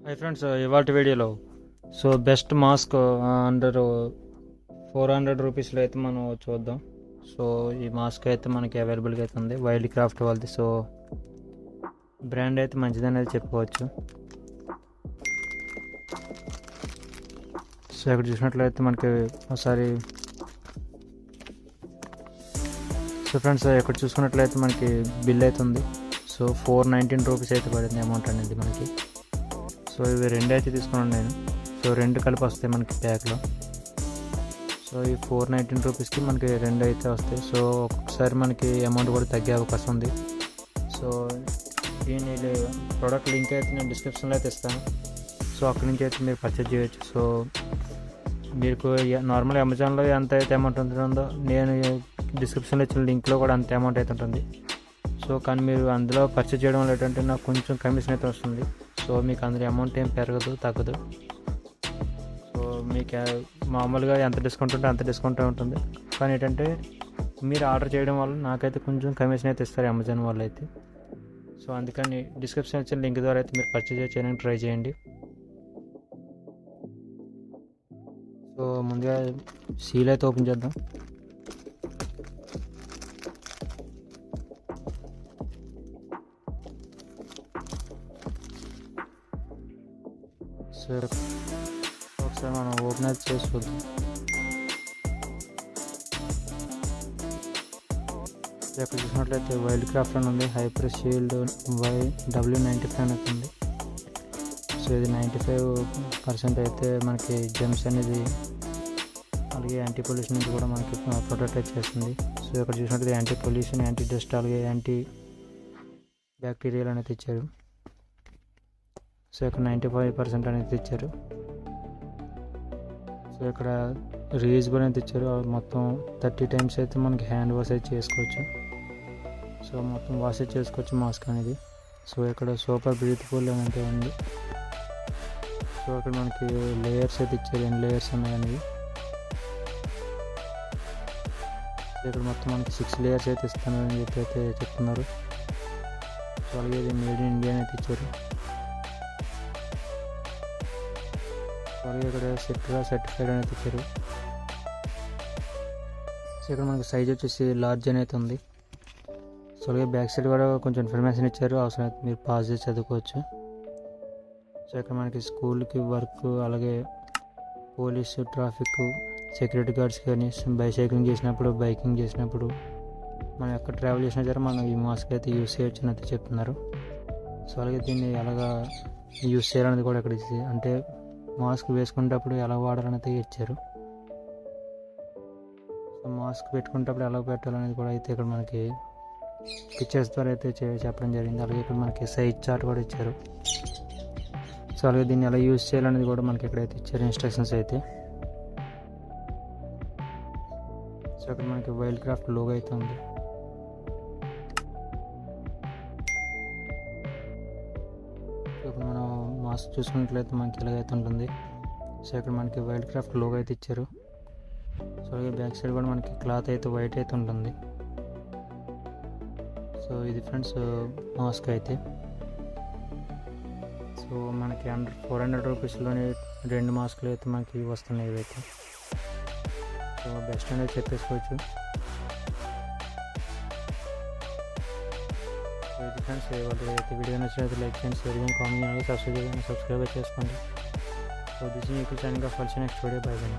Hi friends, ఇవాళ వీడియోలో best mask under 400 రూపీస్లో అయితే మనం చూద్దాం. ఈ మాస్క్ అయితే మనకి అవైలబుల్గా అయితే ఉంది, వైల్డ్ క్రాఫ్ట్ వాళ్ళది. బ్రాండ్ అయితే మంచిదనేది చెప్పుకోవచ్చు. ఇక్కడ చూసినట్లయితే మనకి ఒకసారి ఫ్రెండ్స్ ఇక్కడ చూసుకున్నట్లయితే మనకి బిల్ అయితే ఉంది. 419 రూపీస్ అయితే పడింది అమౌంట్ అనేది మనకి. ఇవి రెండు అయితే తీసుకున్నాను నేను. రెండు కలిపి వస్తాయి మనకి ప్యాక్లో. ఈ 419 రూపీస్కి మనకి రెండు అయితే వస్తాయి. ఒక్కొక్కసారి మనకి అమౌంట్ కూడా తగ్గే అవకాశం ఉంది. దీని ప్రోడక్ట్ లింక్ అయితే నేను డిస్క్రిప్షన్లో అయితే ఇస్తాను. అక్కడి నుంచి అయితే మీరు పర్చేజ్ చేయొచ్చు. మీకు నార్మల్ అమెజాన్లో ఎంత అయితే అమౌంట్ ఉంటుందో నేను డిస్క్రిప్షన్లో ఇచ్చిన లింక్లో కూడా అంత అమౌంట్ అయితే ఉంటుంది. కానీ మీరు అందులో పర్చేజ్ చేయడం వల్ల ఏంటంటే నాకు కొంచెం కమిషన్ అయితే వస్తుంది. మీకు అందులో అమౌంట్ ఏం పెరగదు, తగ్గదు. మీకు మామూలుగా ఎంత డిస్కౌంట్ ఉంటే అంత డిస్కౌంట్ ఉంటుంది. కానీ ఏంటంటే మీరు ఆర్డర్ చేయడం వల్ల నాకైతే కొంచెం కమిషన్ అయితే ఇస్తారు అమెజాన్ వాళ్ళు అయితే. అందుకని డిస్క్రిప్షన్ ఇచ్చిన లింక్ ద్వారా అయితే మీరు పర్చేజ్ చేయడానికి ట్రై చేయండి. ముందుగా సీల్ అయితే ఓపెన్ చేద్దాం. ఒకసారి మనం ఓపెన్ అయితే చేసి చూద్దాం. ఇక్కడ చూసినట్లయితే వైల్డ్ క్రాఫ్ట్ అని ఉంది, హైపర్ షీల్డ్ W95 అనేది ఉంది. ఇది 95% అయితే మనకి జెమ్స్ అనేది, అలాగే యాంటీ పొల్యూషన్ నుంచి కూడా మనకి ప్రొటెక్ట్ చేస్తుంది. ఇక్కడ చూసినట్లయితే యాంటీ పొల్యూషన్, యాంటీ డస్ట్, అలాగే యాంటీ బ్యాక్టీరియల్ అనేది ఇచ్చారు. ఇక్కడ 95% అనేది ఇచ్చారు. ఇక్కడ రీయూజబుల్ అనేది ఇచ్చారు. మొత్తం 30 టైమ్స్ అయితే మనకి హ్యాండ్ వాష్ అయితే చేసుకోవచ్చు. మొత్తం వాష్ అయితే చేసుకోవచ్చు మాస్క్ అనేది. ఇక్కడ సూపర్ బ్రీత్ఫుల్ అనేది ఉంది. ఇక్కడ మనకి లేయర్స్ అయితే ఇచ్చారు, ఎన్ని లేయర్స్ ఉన్నాయనేది. ఇక్కడ మొత్తం మనకి 6 లేయర్స్ అయితే ఇస్తానని చెప్పి అయితే చెప్తున్నారు. అలాగే ఇది మేడ్ ఇన్ ఇండియా అయితే ఇచ్చారు. అలాగే ఇక్కడ సర్టిఫైడ్ అనేది ఇచ్చారు. ఇక్కడ మనకి సైజ్ వచ్చేసి లార్జ్ అనేది ఉంది. అలాగే బ్యాక్ సైడ్ కూడా కొంచెం ఇన్ఫర్మేషన్ ఇచ్చారు, అవసరం అయితే మీరు పాస్ చేసి చదువుకోవచ్చు. ఇక్కడ మనకి స్కూల్కి, వర్క్, అలాగే పోలీసు, ట్రాఫిక్, సెక్యూరిటీ గార్డ్స్ కానీ బైసైక్లింగ్ చేసినప్పుడు, బైకింగ్ చేసినప్పుడు, మనం ఎక్కడ ట్రావెల్ చేసినా సరే మనం ఈ మాస్క్ అయితే యూస్ చేయొచ్చు అని అయితే చెప్తున్నారు. అలాగే దీన్ని ఎలాగా యూస్ చేయాలనేది కూడా ఇక్కడ అంటే మాస్క్ వేసుకునేటప్పుడు ఎలా వాడాలనేది ఇచ్చారు. మాస్క్ పెట్టుకునేటప్పుడు ఎలా పెట్టాలనేది కూడా అయితే ఇక్కడ మనకి పిక్చర్స్ ద్వారా అయితే చెప్పడం జరిగింది. అలాగే ఇక్కడ మనకి సైజ్ చార్ట్ కూడా ఇచ్చారు. అలాగే దీన్ని ఎలా యూజ్ చేయాలనేది కూడా మనకి ఇక్కడైతే ఇచ్చారు ఇన్స్ట్రక్షన్స్ అయితే. ఇక్కడ మనకి వైల్డ్ క్రాఫ్ట్ లోగో అయితే ఉంది. ఇప్పుడు మనం మాస్క్ చూసుకున్నట్లయితే మనకి ఇలాగైతే ఉంటుంది. ఇక్కడ మనకి వైల్డ్ క్రాఫ్ట్ లోగో అయితే ఇచ్చారు. అలాగే బ్యాక్ సైడ్ కూడా మనకి క్లాత్ అయితే వైట్ అయితే ఉంటుంది. ఇది ఫ్రెండ్స్ మాస్క్ అయితే. మనకి అండర్ 400 రూపీస్లోనే 2 మాస్కులు అయితే మనకి వస్తున్నాయి ఇవైతే. బెస్ట్ అనేది చెప్పేసుకోవచ్చు. ఇది ఫ్రెండ్స్ వాళ్ళకి వీడియో నచ్చినట్లయితే లైక్ చేయండి, షేర్ చేయండి, కామెంట్ చేయండి, సబ్స్క్రైబ్ చేసుకోండి. This is Nikhil signing off. Next video. By by.